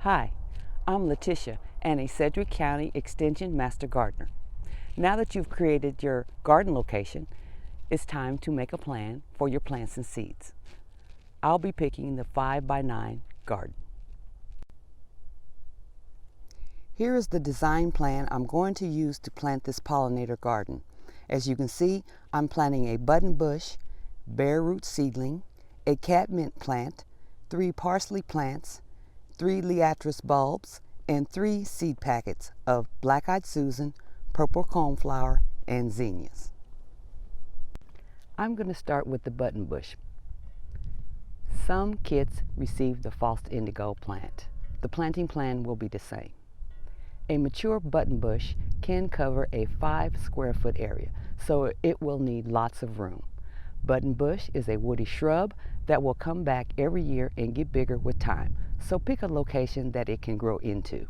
Hi, I'm Letitia and a Sedgwick County Extension Master Gardener. Now that you've created your garden location, it's time to make a plan for your plants and seeds. I'll be picking the 5x9 garden. Here is the design plan I'm going to use to plant this pollinator garden. As you can see, I'm planting a button bush, bare root seedling, a catnip plant, 3 parsley plants, 3 liatris bulbs, and 3 seed packets of Blackeyed Susan, purple coneflower, and zinnias. I'm going to start with the button bush. Some kits received the false indigo plant. The planting plan will be the same. A mature button bush can cover a 5 square foot area, so it will need lots of room. Button bush is a woody shrub that will come back every year and get bigger with time, so pick a location that it can grow into.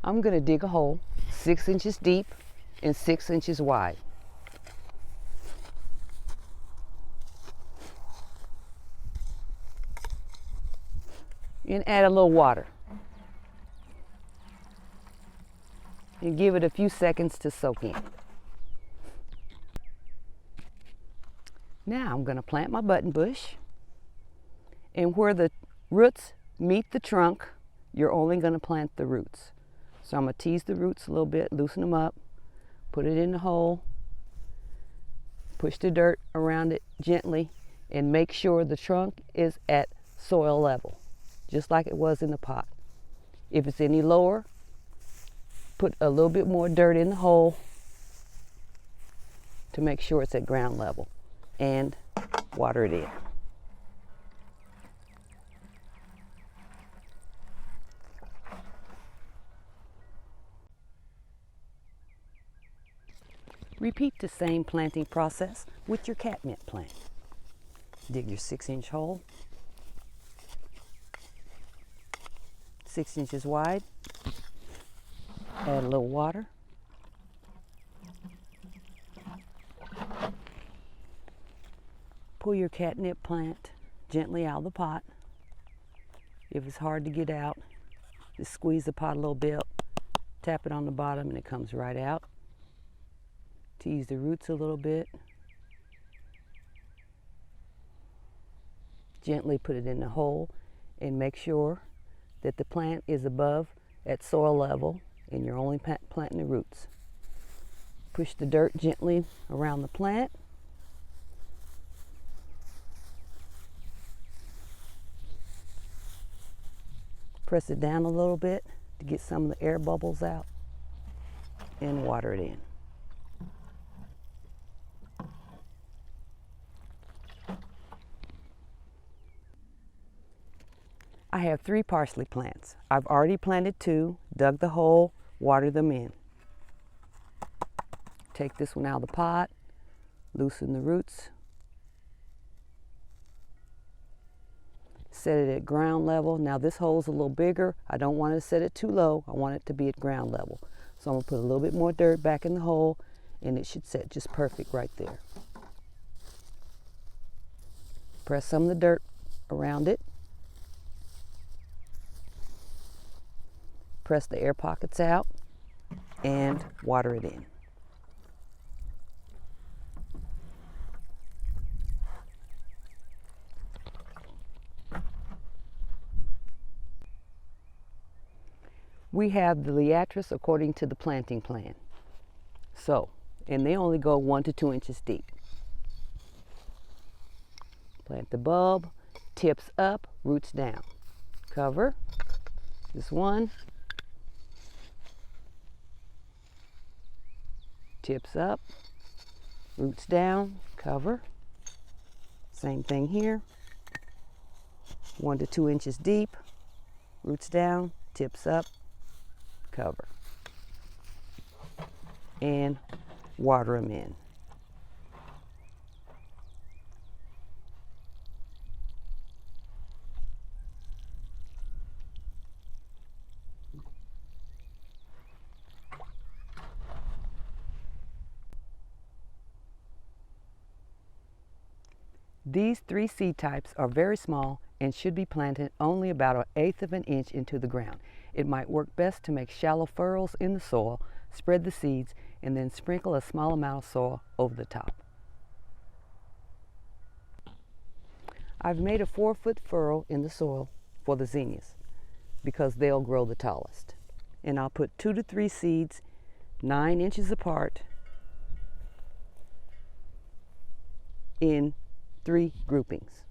I'm going to dig a hole 6 inches deep and 6 inches wide. And add a little water. And give it a few seconds to soak in. Now I'm going to plant my button bush. And where the roots meet the trunk, you're only going to plant the roots. So I'm going to tease the roots a little bit, loosen them up, put it in the hole, push the dirt around it gently, and make sure the trunk is at soil level, just like it was in the pot. If it's any lower, put a little bit more dirt in the hole to make sure it's at ground level, and water it in. Repeat the same planting process with your catnip plant. Dig your 6-inch hole, 6 inches wide, add a little water, pull your catnip plant gently out of the pot. If it's hard to get out, just squeeze the pot a little bit, tap it on the bottom and it comes right out. Tease the roots a little bit. Gently put it in the hole and make sure that the plant is above at soil level and you're only planting the roots. Push the dirt gently around the plant. Press it down a little bit to get some of the air bubbles out and water it in. I have 3 parsley plants. I've already planted 2, dug the hole, watered them in. Take this one out of the pot, loosen the roots, set it at ground level. Now this hole's a little bigger. I don't want to set it too low. I want it to be at ground level. So I'm going to put a little bit more dirt back in the hole and it should set just perfect right there. Press some of the dirt around it. Press the air pockets out and water it in. We have the liatris according to the planting plan. And they only go 1 to 2 inches deep. Plant the bulb, tips up, roots down. Cover, this one. Tips up, roots down, cover. Same thing here. 1 to 2 inches deep, roots down, tips up, cover. And water them in. These 3 seed types are very small and should be planted only about 1/8 of an inch into the ground. It might work best to make shallow furrows in the soil, spread the seeds, and then sprinkle a small amount of soil over the top. I've made a 4-foot furrow in the soil for the zinnias because they'll grow the tallest. And I'll put 2 to 3 seeds 9 inches apart in 3 groupings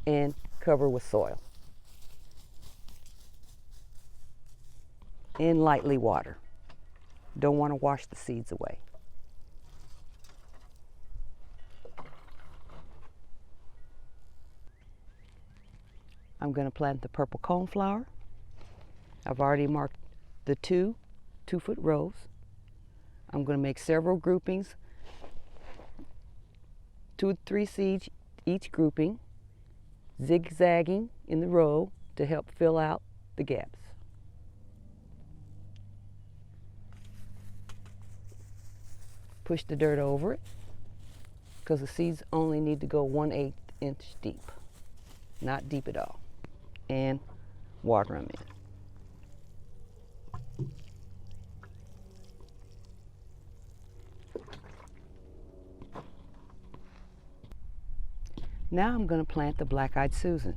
and cover with soil and lightly water. Don't want to wash the seeds away. I'm going to plant the purple coneflower. I've already marked the 2 2-foot rows. I'm going to make several groupings, 2 to 3 seeds each grouping, zigzagging in the row to help fill out the gaps. Push the dirt over it because the seeds only need to go 1/8 inch deep, not deep at all, and water them in. Now I'm going to plant the Blackeyed Susan.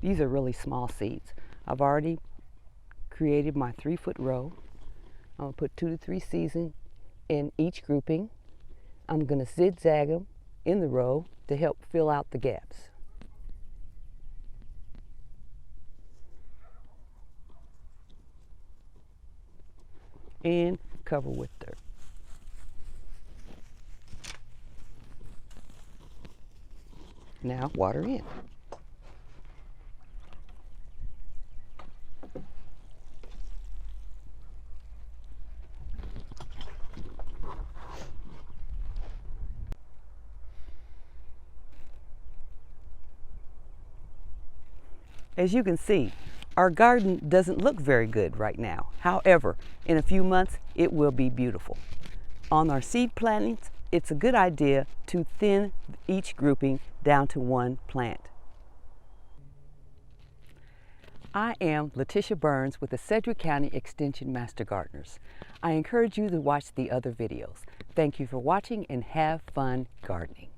These are really small seeds. I've already created my 3-foot row. I'm going to put 2 to 3 seeds in each grouping. I'm going to zigzag them in the row to help fill out the gaps. And cover with dirt. Now water in. As you can see, our garden doesn't look very good right now. However, in a few months, it will be beautiful. On our seed plantings, it's a good idea to thin each grouping down to 1 plant. I am Letitia Burns with the Sedgwick County Extension Master Gardeners. I encourage you to watch the other videos. Thank you for watching and have fun gardening.